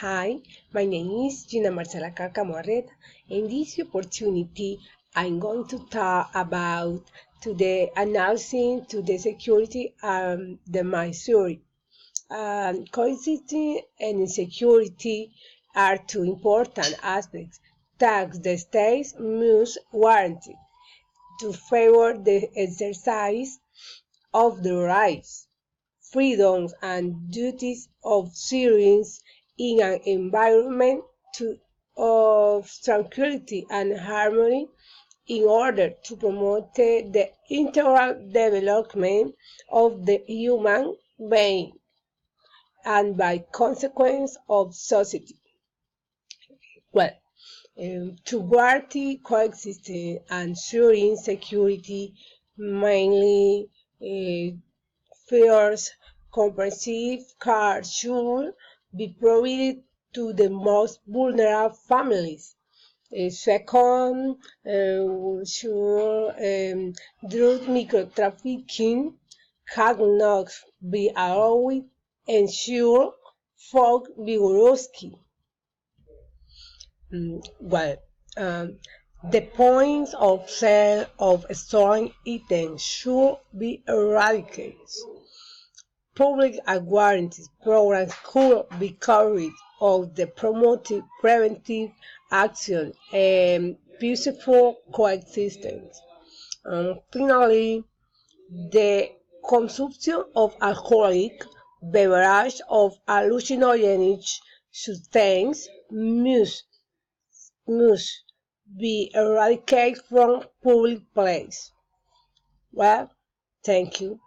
Hi, my name is Gina Marcela Carcamorreta. In this opportunity, I'm going to talk about today analyzing to the security the my theory. Coexisting and insecurity are two important aspects that the state must guarantee to favor the exercise of the rights, freedoms, and duties of citizens in an environment of tranquility and harmony in order to promote the integral development of the human being and by consequence of society. Well, to guarantee coexistence and ensuring security, mainly first, comprehensive care should be provided to the most vulnerable families. Second, drug micro-trafficking has not be allowed, ensure folk vigorously. Well, um, the points of sale of stolen items should be eradicated. Public awareness programs could be carried out to promote preventive action and peaceful coexistence. Finally, the consumption of alcoholic beverage of hallucinogenic substances must be eradicated from public places. Well, thank you.